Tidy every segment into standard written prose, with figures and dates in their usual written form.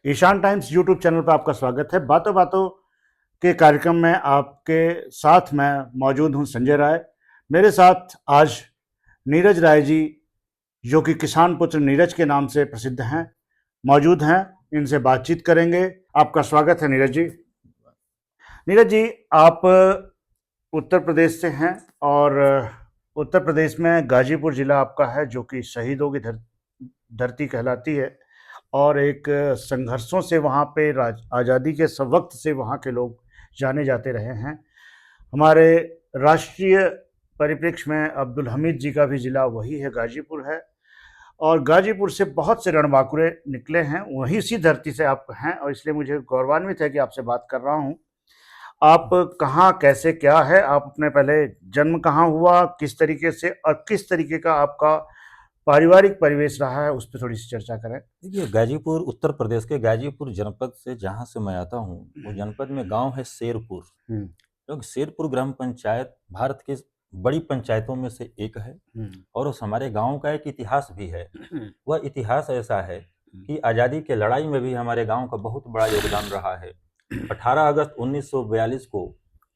Ishan times YouTube channel पर आपका स्वागत है। बातों बातों के कार्यक्रम में आपके साथ मैं मौजूद हूं, संजय राय। मेरे साथ आज नीरज राय जी, जो कि किसान पुत्र नीरज के नाम से प्रसिद्ध हैं, मौजूद हैं। इनसे बातचीत करेंगे। आपका स्वागत है नीरज जी। नीरज जी, आप उत्तर प्रदेश से हैं और उत्तर प्रदेश में गाजीपुर जिला आपका है, जो कि शहीदों की धरती कहलाती है। और एक संघर्षों से वहाँ पे आज़ादी के सब वक्त से वहाँ के लोग जाने जाते रहे हैं। हमारे राष्ट्रीय परिप्रेक्ष्य में अब्दुल हमीद जी का भी ज़िला वही है, गाजीपुर है। और गाजीपुर से बहुत से रणबांकुरे निकले हैं, वहीं इसी धरती से आप हैं, और इसलिए मुझे गौरवान्वित है कि आपसे बात कर रहा हूँ। आप कहाँ, कैसे, क्या है, आप अपने पहले जन्म कहाँ हुआ, किस तरीके से और किस तरीके का आपका पारिवारिक परिवेश रहा है, उस पर थोड़ी सी चर्चा करें। देखिए, गाजीपुर उत्तर प्रदेश के गाजीपुर जनपद से जहाँ से मैं आता हूँ, वो जनपद में गांव है शेरपुर। क्योंकि शेरपुर ग्राम पंचायत भारत की बड़ी पंचायतों में से एक है और उस हमारे गांव का एक इतिहास भी है। वह इतिहास ऐसा है कि आज़ादी के लड़ाई में भी हमारे गांव का बहुत बड़ा योगदान रहा है। 18 अगस्त 1942 को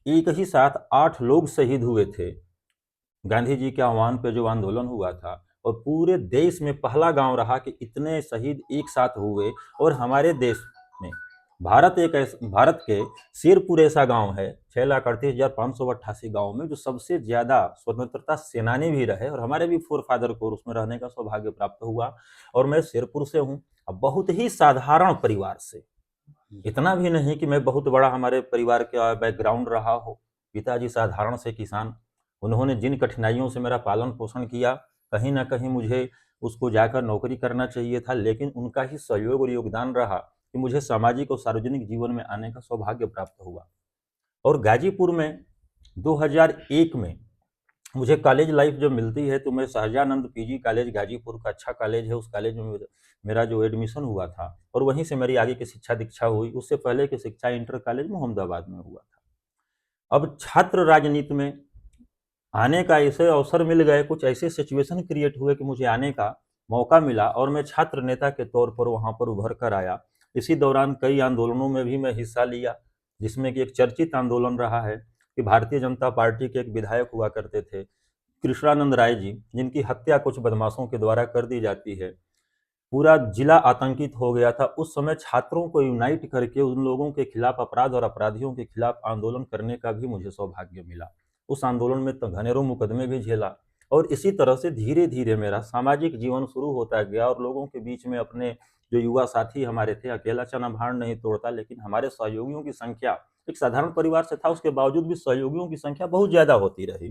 एक ही साथ 8 लोग शहीद हुए थे। गांधी जी के आह्वान पे जो आंदोलन हुआ था, और पूरे देश में पहला गांव रहा कि इतने शहीद एक साथ हुए। और हमारे देश में भारत के शेरपुर ऐसा गांव है 6,38,588 गाँव में, जो सबसे ज्यादा स्वतंत्रता सेनानी भी रहे, और हमारे भी फोर फादर को उसमें रहने का सौभाग्य प्राप्त हुआ। और मैं शेरपुर से हूँ, बहुत ही साधारण परिवार से। इतना भी नहीं कि मैं बहुत बड़ा हमारे परिवार का बैकग्राउंड रहा हो। पिताजी साधारण से किसान, उन्होंने जिन कठिनाइयों से मेरा पालन पोषण किया, कहीं ना कहीं मुझे उसको जाकर नौकरी करना चाहिए था, लेकिन उनका ही सहयोग और योगदान रहा कि मुझे सामाजिक और सार्वजनिक जीवन में आने का सौभाग्य प्राप्त हुआ। और गाजीपुर में 2001 में मुझे कॉलेज लाइफ जब मिलती है, तो मैं सहजानंद पीजी कॉलेज, गाजीपुर का अच्छा कॉलेज है, उस कॉलेज में मेरा जो एडमिशन हुआ था, और वहीं से मेरी आगे की शिक्षा दीक्षा हुई। उससे पहले की शिक्षा इंटर कॉलेज मोहम्मदाबाद में हुआ था। अब छात्र राजनीति में आने का ऐसे अवसर मिल गए, कुछ ऐसे सिचुएशन क्रिएट हुए कि मुझे आने का मौका मिला, और मैं छात्र नेता के तौर पर वहाँ पर उभर कर आया। इसी दौरान कई आंदोलनों में भी मैं हिस्सा लिया, जिसमें कि एक चर्चित आंदोलन रहा है कि भारतीय जनता पार्टी के एक विधायक हुआ करते थे, कृष्णानंद राय जी, जिनकी हत्या कुछ बदमाशों के द्वारा कर दी जाती है। पूरा जिला आतंकित हो गया था। उस समय छात्रों को यूनाइट करके उन लोगों के खिलाफ, अपराध और अपराधियों के खिलाफ आंदोलन करने का भी मुझे सौभाग्य मिला। उस आंदोलन में तो घनेरों मुकदमे भी झेला, और इसी तरह से धीरे धीरे मेरा सामाजिक जीवन शुरू होता गया, और लोगों के बीच में अपने जो युवा साथी हमारे थे, अकेला चना भाड़ नहीं तोड़ता, लेकिन हमारे सहयोगियों की संख्या, एक साधारण परिवार से था, उसके बावजूद भी सहयोगियों की संख्या बहुत ज्यादा होती रही।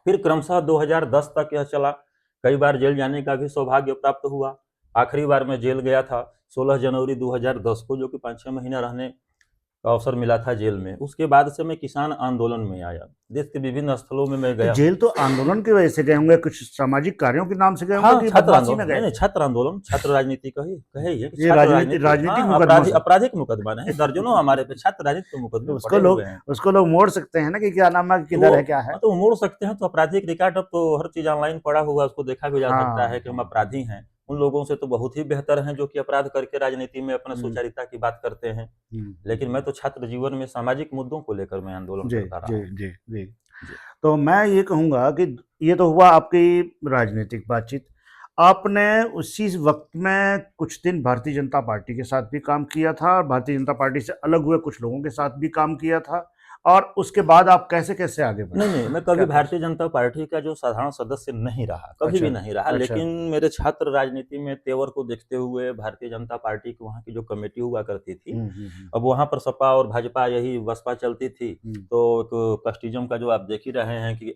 फिर क्रमशः 2010 तक यह चला। कई बार जेल जाने का भी सौभाग्य प्राप्त हुआ। आखिरी बार मैं जेल गया था 16 जनवरी 2010 को, जो कि 5-6 महीना रहने का अवसर मिला था जेल में। उसके बाद से मैं किसान आंदोलन में आया, देश के विभिन्न स्थलों में मैं गया। जेल तो आंदोलन की वजह से गए होंगे, कुछ सामाजिक कार्यों के नाम से गए होंगे, हाँ, कि छात्र बदमाशी में आंदोलन, गए? नहीं छात्र आंदोलन, छात्र राजनीति कहे ये ये छात्र राजनीति, राजनीति। राजनीतिक हाँ, मुकदमों से आपराधिक मुकदमा नहीं, दर्जनों हमारे पे छात्र राजनीति के मुकदमे तो पड़े हुए हैं। उसको लोग मोड़ सकते हैं ना, कि क्या नाम है, तो किधर है, क्या है। तो मोड़ सकते हैं। तो आपराधिक रिकॉर्ड अब तो हर चीज ऑनलाइन पड़ा हुआ है, उसको देखा भी जा सकता है हाँ, कि हम हाँ। अपराधी हैं। उन लोगों से तो बहुत ही बेहतर हैं जो कि अपराध करके राजनीति में अपना हम्म, सुचारिता की बात करते हैं। लेकिन मैं तो छात्र जीवन में सामाजिक मुद्दों को लेकर मैं आंदोलन जी करता रहा जी हूँ। जी जी। जी। तो मैं ये कहूँगा कि ये तो हुआ आपकी राजनीतिक बातचीत। आपने उसी वक्त में कुछ दिन भारतीय जनता पार्टी के साथ भी काम किया था, और भारतीय जनता पार्टी से अलग हुए कुछ लोगों के साथ भी काम किया था, और उसके बाद आप कैसे कैसे आगे बढ़े? नहीं, मैं कभी क्या कर भारतीय जनता पार्टी का जो साधारण सदस्य नहीं रहा, कभी अच्छा, भी नहीं रहा। अच्छा। लेकिन मेरे छात्र राजनीति में तेवर को देखते हुए भारतीय जनता पार्टी की वहाँ की जो कमेटी हुआ करती थी, अब वहाँ पर सपा और भाजपा, यही बसपा चलती थी। तो कस्टिज्म का जो आप देख ही रहे हैं कि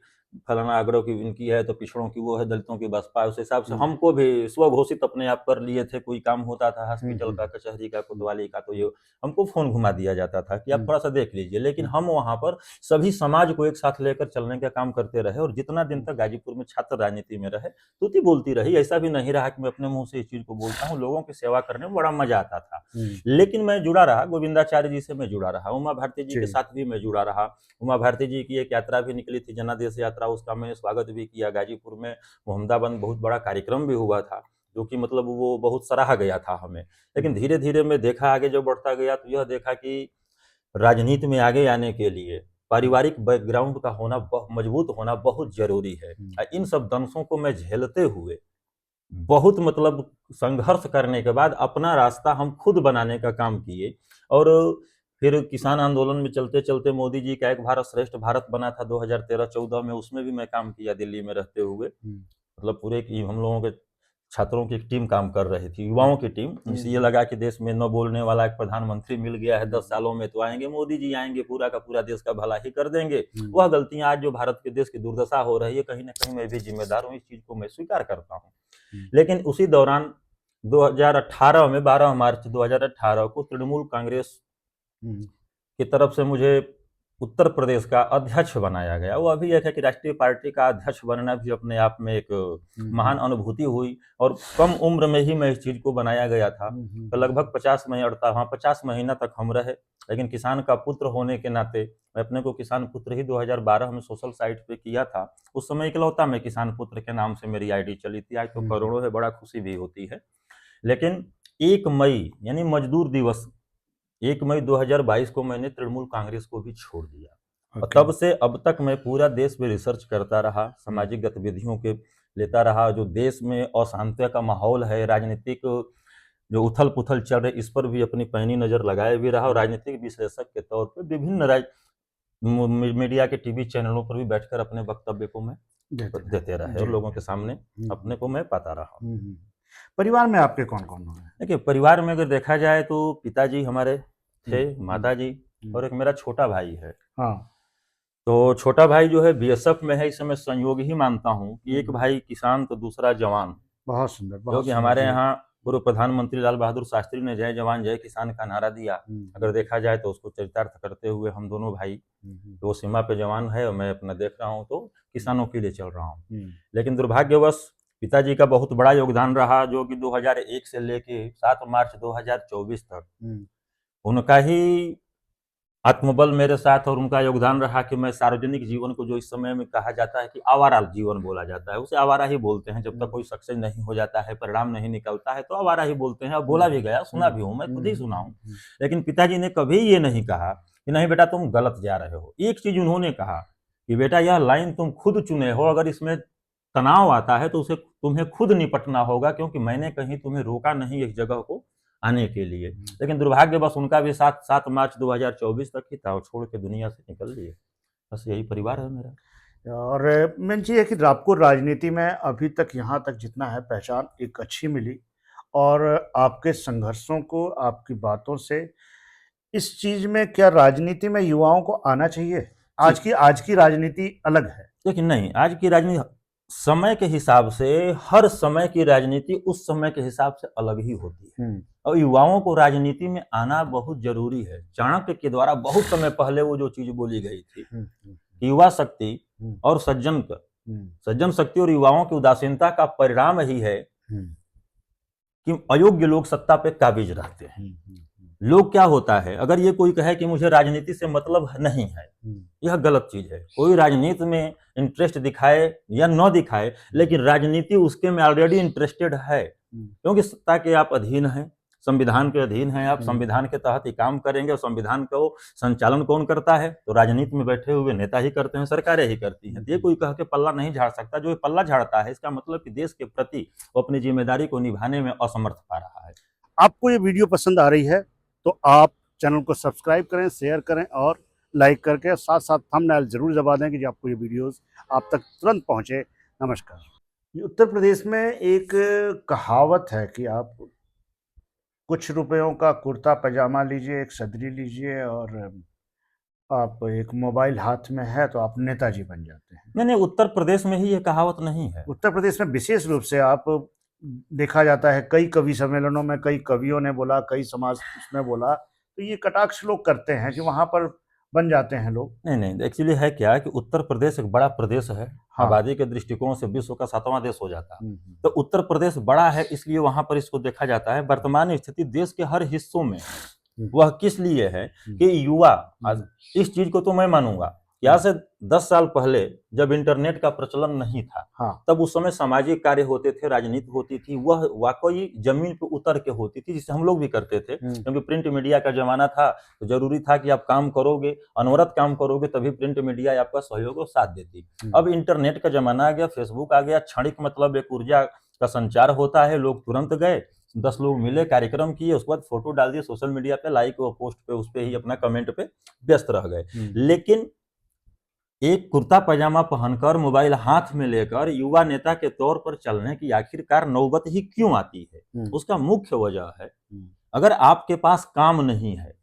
फलाना अग्रव की इनकी है, तो पिछड़ों की वो है, दलितों की बसपा है। उस हिसाब से हमको भी स्वघोषित अपने आप कर लिए थे। कोई काम होता था हॉस्पिटल का, कचहरी का, कोतवाली का, तो ये हमको फोन घुमा दिया जाता था कि आप थोड़ा सा देख लीजिए। लेकिन हम वहाँ पर सभी समाज को एक साथ लेकर चलने का काम करते रहे, और जितना दिन तक गाजीपुर में छात्र राजनीति में रहे, तूती बोलती रही। ऐसा भी नहीं रहा कि मैं अपने मुंह से इस चीज को बोलता हूँ। लोगों की सेवा करने में बड़ा मजा आता था। लेकिन मैं जुड़ा रहा, गोविंदाचार्य जी से मैं जुड़ा रहा, उमा भारती जी के साथ भी मैं जुड़ा रहा। उमा भारती जी की एक यात्रा भी निकली थी, जनादेश यात्रा, उसका मैंने स्वागत भी किया गाजीपुर में। मोहम्मदाबाद में बहुत बड़ा कार्यक्रम भी हुआ था। जो कि मतलब वो बहुत सराहा गया था हमें। लेकिन धीरे धीरे मैं देखा, आगे जो बढ़ता गया तो यह देखा कि राजनीति में आगे आने के लिए पारिवारिक बैकग्राउंड का होना मजबूत होना बहुत जरूरी है। इन सब दंशों को मैं झेलते हुए बहुत मतलब संघर्ष करने के बाद अपना रास्ता हम खुद बनाने का काम किए। और फिर किसान आंदोलन में चलते चलते मोदी जी का एक भारत श्रेष्ठ भारत बना था 2013-14 में, उसमें भी मैं काम किया दिल्ली में रहते हुए। मतलब पूरे की हम लोगों के छात्रों की टीम काम कर रही थी, युवाओं की टीम। इससे ये लगा कि देश में न बोलने वाला एक प्रधानमंत्री मिल गया है 10 सालों में, तो आएंगे मोदी जी, आएंगे पूरा का पूरा देश का भला ही कर देंगे। वह गलतियां आज जो भारत के देश की दुर्दशा हो रही है, कहीं ना कहीं मैं भी जिम्मेदार हूँ, इस चीज को मैं स्वीकार करता हूँ। लेकिन उसी दौरान 2018 में 12 मार्च 2018 को तृणमूल कांग्रेस की तरफ से मुझे उत्तर प्रदेश का अध्यक्ष बनाया गया। वो अभी एक है कि राष्ट्रीय पार्टी का अध्यक्ष बनना भी अपने आप में एक महान अनुभूति हुई, और कम उम्र में ही मैं इस चीज को बनाया गया था। तो लगभग 50 महीना तक हम रहे। लेकिन किसान का पुत्र होने के नाते मैं अपने को किसान पुत्र ही 2012 में सोशल साइट पे किया था। उस समय इकलौता मैं किसान पुत्र के नाम से मेरी आईडी चली थी। आज तो करोड़ों है, बड़ा खुशी भी होती है। लेकिन 1 मई यानी मजदूर दिवस 1 मई 2022 को मैंने तृणमूल कांग्रेस को भी छोड़ दिया। और तब से अब तक मैं पूरा देश में रिसर्च करता रहा, सामाजिक गतिविधियों के लेता रहा। जो देश में अशांति का माहौल है, राजनीतिक जो उथल पुथल चल रही, इस पर भी अपनी पैनी नजर लगाए भी रहा। और राजनीतिक विश्लेषक के तौर पर विभिन्न मीडिया के टीवी चैनलों पर भी बैठकर अपने वक्तव्य को मैं देते रहे और लोगों के सामने अपने को मैं पाता रहा। परिवार में आपके कौन कौन हैं? देखिए, परिवार में अगर देखा जाए तो पिताजी हमारे थे, माताजी और एक मेरा छोटा भाई है। हाँ। तो छोटा भाई जो है बीएसएफ में है, इस समय संयोग ही मानता हूँ कि एक भाई किसान तो दूसरा जवान। बहुत सुंदर। जो कि हमारे यहाँ पूर्व प्रधानमंत्री लाल बहादुर शास्त्री ने जय जवान जय किसान का नारा दिया। अगर देखा जाए तो उसको चरितार्थ करते हुए हम दोनों भाई, तो सीमा पे जवान है और मैं अपना देख रहा हूँ, तो किसानों के लिए चल रहा हूँ। लेकिन दुर्भाग्यवश पिताजी का बहुत बड़ा योगदान रहा, जो कि 2001 से लेके 7 मार्च 2024 तक उनका ही आत्मबल मेरे साथ और उनका योगदान रहा कि मैं सार्वजनिक जीवन को, जो इस समय में कहा जाता है कि आवारा जीवन बोला जाता है, उसे आवारा ही बोलते हैं। जब तक कोई सक्सेस नहीं हो जाता है, परिणाम नहीं निकलता है, तो आवारा ही बोलते हैं। और बोला भी गया, सुना भी हूँ, मैं खुद ही सुना हूँ। लेकिन पिताजी ने कभी ये नहीं कहा कि नहीं बेटा तुम गलत जा रहे हो। एक चीज उन्होंने कहा कि बेटा यह लाइन तुम खुद चुने हो, अगर इसमें तनाव आता है तो उसे तुम्हें खुद निपटना होगा, क्योंकि मैंने कहीं तुम्हें रोका नहीं एक जगह को आने के लिए। लेकिन दुर्भाग्यवश उनका भी 7 मार्च 2024 तक ही था और छोड़ के दुनिया से निकल लिए। बस यही परिवार है मेरा। और मेन चीज़ है कि आपको राजनीति में अभी तक यहाँ तक जितना है पहचान एक अच्छी मिली, और आपके संघर्षों को, आपकी बातों से इस चीज़ में, क्या राजनीति में युवाओं को आना चाहिए? आज की राजनीति अलग है। लेकिन नहीं, आज की राजनीति समय के हिसाब से, हर समय की राजनीति उस समय के हिसाब से अलग ही होती है। और युवाओं को राजनीति में आना बहुत जरूरी है। चाणक्य के द्वारा बहुत समय पहले वो जो चीज बोली गई थी, युवा शक्ति और सज्जन शक्ति और युवाओं की उदासीनता का परिणाम ही है कि अयोग्य लोग सत्ता पे काबिज रहते हैं। लोग क्या होता है, अगर ये कोई कहे कि मुझे राजनीति से मतलब नहीं है, यह गलत चीज है। कोई राजनीति में इंटरेस्ट दिखाए या न दिखाए, लेकिन राजनीति उसके में ऑलरेडी इंटरेस्टेड है, क्योंकि सत्ता के आप अधीन हैं, संविधान के अधीन हैं आप, संविधान के तहत ही काम करेंगे। और संविधान को संचालन कौन करता है? तो राजनीति में बैठे हुए नेता ही करते हैं, सरकारें ही करती हैं। ये कोई कह के पल्ला नहीं झाड़ सकता। जो पल्ला झाड़ता है, इसका मतलब कि देश के प्रति वो अपनी जिम्मेदारी को निभाने में असमर्थ पा रहा है। आपको ये वीडियो पसंद आ रही है तो आप चैनल को सब्सक्राइब करें, शेयर करें और लाइक करके साथ साथ थंबनेल जरूर दबा दें कि आपको ये वीडियोस आप तक तुरंत पहुंचे। नमस्कार। उत्तर प्रदेश में एक कहावत है कि आप कुछ रुपयों का कुर्ता पैजामा लीजिए, एक सदरी लीजिए और आप एक मोबाइल हाथ में है तो आप नेताजी बन जाते हैं। नहीं, उत्तर प्रदेश में ही ये कहावत नहीं है। उत्तर प्रदेश में विशेष रूप से आप देखा जाता है, कई कवि सम्मेलनों में कई कवियों ने बोला, कई समाज उसमें बोला, तो ये कटाक्ष लोग करते हैं कि वहां पर बन जाते हैं लोग। नहीं, एक्चुअली है क्या कि उत्तर प्रदेश एक बड़ा प्रदेश है। हाँ। आबादी के दृष्टिकोण से विश्व का 7वां देश हो जाता है। तो उत्तर प्रदेश बड़ा है, इसलिए वहां पर इसको देखा जाता है। वर्तमान स्थिति देश के हर हिस्सों में वह किस लिए है कि युवा, इस चीज को तो मैं मानूंगा कि आज से 10 साल पहले जब इंटरनेट का प्रचलन नहीं था, हाँ, तब उस समय सामाजिक कार्य होते थे, राजनीति होती थी, वह वाकई जमीन पे उतर के होती थी, जिसे हम लोग भी करते थे। क्योंकि प्रिंट मीडिया का जमाना था, तो जरूरी था कि आप काम करोगे, अनवरत काम करोगे, तभी प्रिंट मीडिया आपका सहयोग और साथ देती। अब इंटरनेट का जमाना आ गया, फेसबुक आ गया, क्षणिक मतलब एक ऊर्जा का संचार होता है, लोग तुरंत गए, 10 लोग मिले, कार्यक्रम किए, उसके बाद फोटो डाल दिए सोशल मीडिया पे, लाइक और पोस्ट पे, उस पे ही अपना कमेंट पे व्यस्त रह गए। लेकिन एक कुर्ता पैजामा पहनकर, मोबाइल हाथ में लेकर युवा नेता के तौर पर चलने की आखिरकार नौबत ही क्यों आती है? उसका मुख्य वजह है, अगर आपके पास काम नहीं है,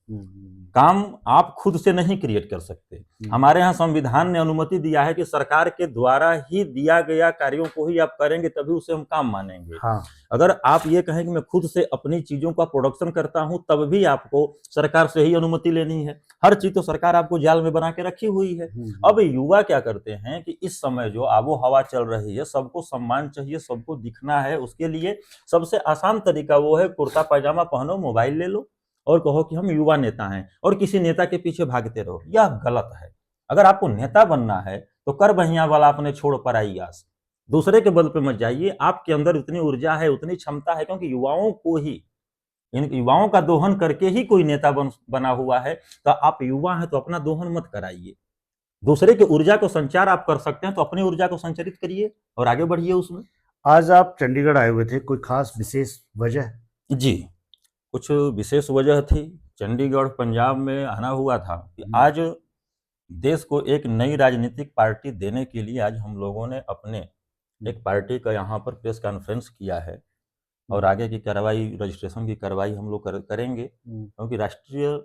काम आप खुद से नहीं क्रिएट कर सकते। हमारे यहाँ संविधान ने अनुमति दिया है कि सरकार के द्वारा ही दिया गया कार्यों को ही आप करेंगे, तभी उसे हम काम मानेंगे। हाँ। अगर आप ये कहें कि मैं खुद से अपनी चीजों का प्रोडक्शन करता हूं, तब भी आपको सरकार से ही अनुमति लेनी है। हर चीज तो सरकार आपको जाल में बना के रखी हुई है। अब युवा क्या करते हैं कि इस समय जो आबो हवा चल रही है, सबको सम्मान चाहिए, सबको दिखना है, उसके लिए सबसे आसान तरीका वो है कुर्ता पैजामा पहनो, मोबाइल ले लो और कहो कि हम युवा नेता हैं, और किसी नेता के पीछे भागते रहो। यह गलत है। अगर आपको नेता बनना है तो कर बहिया वाला अपने छोड़ पर आई आस, दूसरे के बल पे मत जाइए। आपके अंदर उतनी ऊर्जा है, उतनी क्षमता है, क्योंकि युवाओं को ही, इन युवाओं का दोहन करके ही कोई नेता बना हुआ है। तो आप युवा हैं तो अपना दोहन मत कराइए। दूसरे की ऊर्जा को संचार आप कर सकते हैं तो अपनी ऊर्जा को संचारित करिए और आगे बढ़िए उसमें। आज आप चंडीगढ़ आए हुए थे, कोई खास विशेष वजह? जी, कुछ विशेष वजह थी। चंडीगढ़ पंजाब में आना हुआ था कि आज देश को एक नई राजनीतिक पार्टी देने के लिए आज हम लोगों ने अपने एक पार्टी का यहाँ पर प्रेस कॉन्फ्रेंस किया है, और आगे की कार्रवाई, रजिस्ट्रेशन की कार्रवाई हम लोग करेंगे, क्योंकि राष्ट्रीय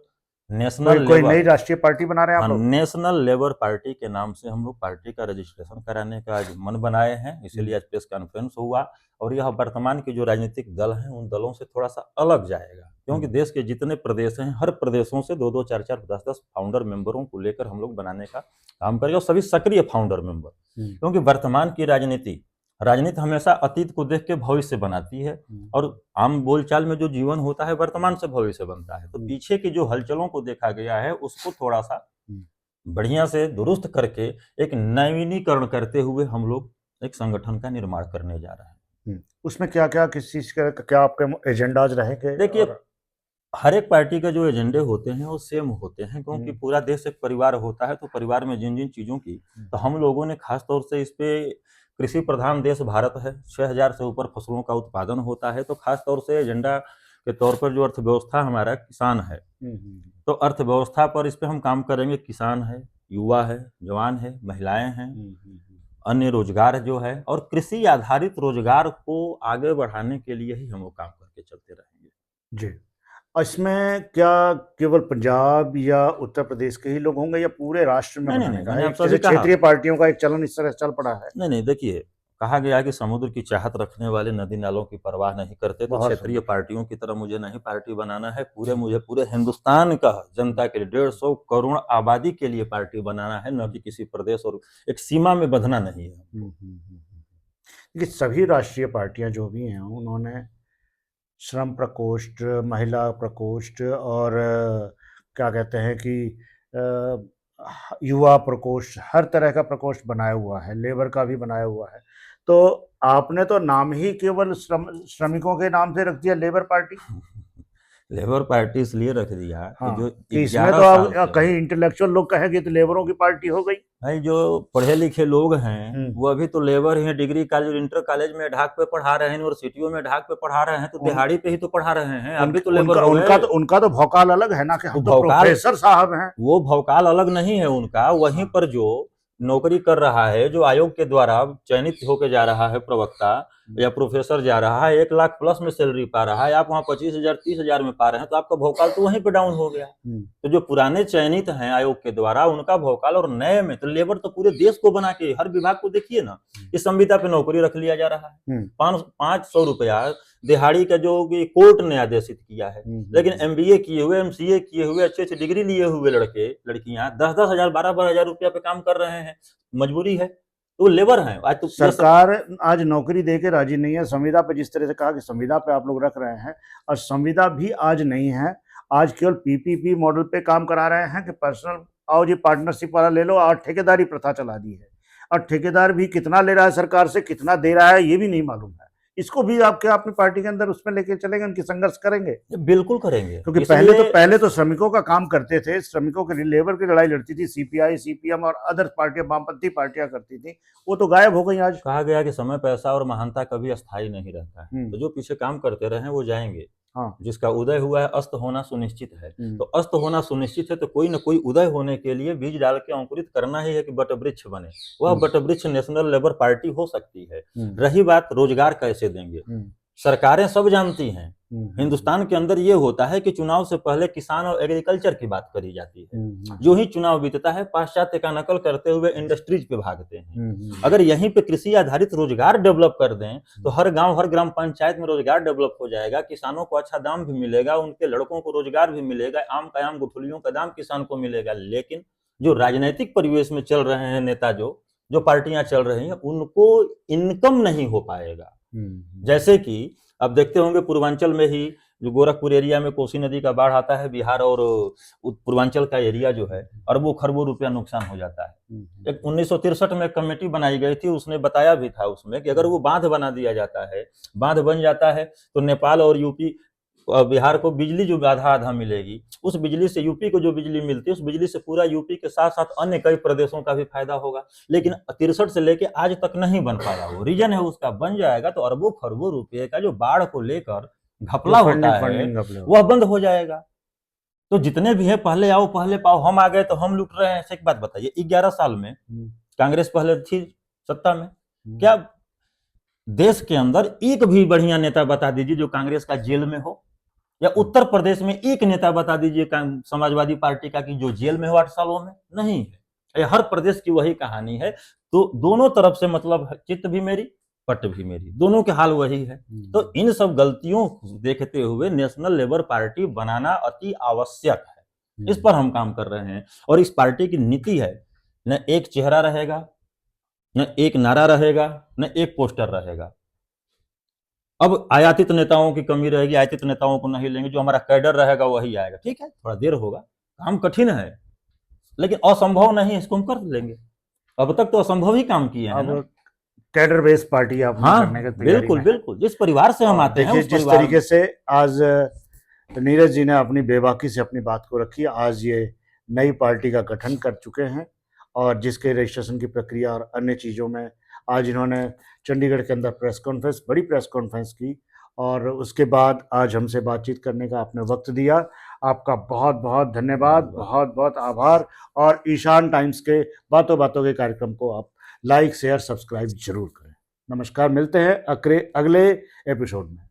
नेशनल कोई नई राष्ट्रीय पार्टी बना रहे हैं आप लोग? नेशनल लेबर पार्टी के नाम से हम लोग पार्टी का रजिस्ट्रेशन कराने का आज मन बनाए हैं, इसीलिए आज प्रेस कॉन्फ्रेंस हुआ। और यह वर्तमान के जो राजनीतिक दल हैं उन दलों से थोड़ा सा अलग जाएगा, क्योंकि देश के जितने प्रदेश हैं, हर प्रदेशों से 2-2, 4-4, 10-10 फाउंडर मेंबरों को लेकर हम लोग बनाने का काम करेंगे, और सभी सक्रिय फाउंडर मेंबर। क्योंकि वर्तमान की राजनीति हमेशा अतीत को देख के भविष्य बनाती है, और आम बोलचाल में जो जीवन होता है वर्तमान से भविष्य बनता है। तो पीछे की जो हलचलों को देखा गया है उसको थोड़ा सा बढ़िया से दुरुस्त करके एक नवीनीकरण करते हुए हम लोग एक संगठन का निर्माण करने जा रहे हैं। उसमें क्या क्या, किस चीज का क्या आपके एजेंडाज रहेंगे? देखिए, हर एक पार्टी का जो एजेंडे होते हैं वो सेम होते हैं, क्योंकि पूरा देश एक परिवार होता है। तो परिवार में जिन जिन चीजों की, तो हम लोगों ने खास तौर से इस पे, कृषि प्रधान देश भारत है, 6000 से ऊपर फसलों का उत्पादन होता है, तो खास तौर से एजेंडा के तौर पर जो अर्थव्यवस्था हमारा किसान है, तो अर्थव्यवस्था पर इस पे हम काम करेंगे। किसान है, युवा है, जवान है, महिलाएं हैं, अन्य रोजगार जो है, और कृषि आधारित रोजगार को आगे बढ़ाने के लिए ही हम लोग काम करके चलते रहेंगे। जी। इसमें क्या केवल पंजाब या उत्तर प्रदेश के ही लोग होंगे या पूरे राष्ट्र में बनाने का है? जैसे क्षेत्रीय पार्टियों का एक चलन इस तरह चल पड़ा है। नहीं, देखिए, कहा गया कि समुद्र की चाहत रखने वाले नदी नालों की परवाह नहीं करते। तो क्षेत्रीय पार्टियों की तरह मुझे नहीं पार्टी बनाना है, मुझे पूरे हिंदुस्तान का जनता के लिए, 150 करोड़ आबादी के लिए पार्टी बनाना है, न कि किसी प्रदेश और एक सीमा में बंधना नहीं है। ये सभी राष्ट्रीय पार्टियां जो भी हैं उन्होंने श्रम प्रकोष्ठ, महिला प्रकोष्ठ और क्या कहते हैं कि युवा प्रकोष्ठ, हर तरह का प्रकोष्ठ बनाया हुआ है, लेबर का भी बनाया हुआ है। तो आपने तो नाम ही केवल श्रमिकों के नाम से रख दिया, लेबर पार्टी। लेबर पार्टी इसलिए रख दिया हाँ, कि जो इसमें तो आप कहीं इंटेलेक्चुअल लोग कहेंगे तो लेबरों की पार्टी हो गई। भाई, जो पढ़े लिखे लोग हैं वो अभी तो लेबर हैं, डिग्री कॉलेज, इंटर कॉलेज में ढाक पे पढ़ा रहे हैं, यूनिवर्सिटियों में ढाक पे पढ़ा रहे हैं, तो दिहाड़ी पे ही तो पढ़ा रहे हैं। अभी तो लेबर उनका तो भौकाल अलग है ना, कि हम तो प्रोफेसर साहब हैं। वो भौकाल अलग नहीं है उनका। वहीं पर जो नौकरी कर रहा है, जो आयोग के द्वारा चयनित होकर जा रहा है, प्रवक्ता या प्रोफेसर जा रहा है, 1 लाख प्लस में सैलरी पा रहा है, आप वहाँ 25,000, 30,000 में पा रहे हैं, तो आपका भौकाल तो वहीं पे डाउन हो गया। तो जो पुराने चयनित हैं आयोग के द्वारा, उनका भौकाल, और नए में तो लेबर तो पूरे देश को बना के, हर विभाग को देखिए ना, इस संविदा पे नौकरी रख लिया जा रहा है। 500 रुपया दिहाड़ी का जो कोर्ट ने आदेशित किया है। लेकिन MBA किए हुए, MCA किए हुए, अच्छे डिग्री लिए हुए लड़के लड़कियां 10-10 हजार, 12-12 हजार रुपया पे काम कर रहे हैं। मजबूरी है, तो लेबर है। आज तो सरकार आज नौकरी देके राजी नहीं है। संविदा पे जिस तरह से कहा कि संविदा पे आप लोग रख रहे हैं, और संविदा भी आज नहीं है। आज केवल PPP मॉडल पे काम करा रहे हैं कि पर्सनल आओ जी पार्टनरशिप वाला ले लो, और ठेकेदारी प्रथा चला दी है। और ठेकेदार भी कितना ले रहा है सरकार से, कितना दे रहा है ये भी नहीं मालूम है। इसको भी आप क्या अपनी पार्टी के अंदर उसमें लेके चलेंगे, उनकी संघर्ष करेंगे? बिल्कुल करेंगे, क्योंकि पहले तो श्रमिकों का काम करते थे, श्रमिकों के लिए लेबर की लड़ाई लड़ती थी सीपीआई, सीपीएम और अदर पार्टियां, वामपंथी पार्टियां करती थी, वो तो गायब हो गई आज। कहा गया कि समय, पैसा और महानता कभी अस्थायी नहीं रहता है, तो जो पीछे काम करते रहे वो जाएंगे। हाँ। जिसका उदय हुआ है, अस्त होना सुनिश्चित है। तो अस्त होना सुनिश्चित है, तो कोई ना कोई उदय होने के लिए बीज डाल के अंकुरित करना ही है कि वटवृक्ष बने। वह वटवृक्ष नेशनल लेबर पार्टी हो सकती है। रही बात रोजगार कैसे देंगे, सरकारें सब जानती हैं। हिंदुस्तान के अंदर ये होता है कि चुनाव से पहले किसान और एग्रीकल्चर की बात करी जाती है। जो ही चुनाव बीतता है, पाश्चात्य का नकल करते हुए इंडस्ट्रीज पे भागते हैं। अगर यहीं पे कृषि आधारित रोजगार डेवलप कर दें तो हर गांव, हर ग्राम पंचायत में रोजगार डेवलप हो जाएगा। किसानों को अच्छा दाम भी मिलेगा, उनके लड़कों को रोजगार भी मिलेगा, आम का आम, गुठलियों का दाम किसान को मिलेगा। लेकिन जो राजनीतिक परिवेश में चल रहे हैं नेता, जो पार्टियां चल रही हैं, उनको इनकम नहीं हो पाएगा। जैसे कि अब देखते होंगे पूर्वांचल में ही जो गोरखपुर एरिया में कोसी नदी का बाढ़ आता है, बिहार और पूर्वांचल का एरिया जो है, अरबों खरबों रुपया नुकसान हो जाता है। एक 1963 में कमेटी बनाई गई थी, उसने बताया भी था उसमें कि अगर वो बांध बना दिया जाता है, बांध बन जाता है, तो नेपाल और यूपी और बिहार को बिजली जो आधा आधा मिलेगी, उस बिजली से यूपी को जो बिजली मिलती है, उस बिजली से पूरा यूपी के साथ साथ अन्य कई प्रदेशों का भी फायदा होगा। लेकिन 63 से लेके आज तक नहीं बन पाया। वो रीजन है उसका, बन जाएगा तो अरबों खरबों रुपए का जो बाढ़ को लेकर घपला होता है वह बंद हो जाएगा। तो जितने भी है पहले आओ पहले पाओ, हम आ गए तो हम लूट रहे हैं। एक बात बताइए, 11 साल में कांग्रेस पहले थी सत्ता में, क्या देश के अंदर एक भी बढ़िया नेता बता दीजिए जो कांग्रेस का जेल में हो, या उत्तर प्रदेश में एक नेता बता दीजिए समाजवादी पार्टी का कि जो जेल में हो 8 सालों में? नहीं है। हर प्रदेश की वही कहानी है। तो दोनों तरफ से मतलब चित्त भी मेरी, पट भी मेरी, दोनों के हाल वही है। तो इन सब गलतियों को देखते हुए नेशनल लेबर पार्टी बनाना अति आवश्यक है। इस पर हम काम कर रहे हैं। और इस पार्टी की नीति है, न एक चेहरा रहेगा, न एक नारा रहेगा, न एक पोस्टर रहेगा। अब आयातित नेताओं की कमी रहेगी, आयातित नेताओं को नहीं लेंगे, जो हमारा कैडर रहेगा वही आएगा। ठीक है, थोड़ा देर होगा, काम कठिन है, लेकिन असंभव नहीं है, इसको हम कर लेंगे। अब तक तो असंभव ही काम किए हैं ना। कैडर बेस्ड पार्टी आप करने का तैयारी बिल्कुल बिल्कुल, जिस परिवार से हम आते हैं, जिस तरीके से आज नीरज जी ने अपनी बेबाकी से अपनी बात को रखी, आज ये नई पार्टी का गठन कर चुके हैं, और जिसके रजिस्ट्रेशन की प्रक्रिया और अन्य चीज़ों में आज इन्होंने चंडीगढ़ के अंदर प्रेस कॉन्फ्रेंस, बड़ी प्रेस कॉन्फ्रेंस की, और उसके बाद आज हमसे बातचीत करने का आपने वक्त दिया। आपका बहुत बहुत धन्यवाद, बहुत बहुत आभार। और ईशान टाइम्स के बातों बातों के कार्यक्रम को आप लाइक, शेयर, सब्सक्राइब जरूर करें। नमस्कार, मिलते हैं अगले एपिसोड में।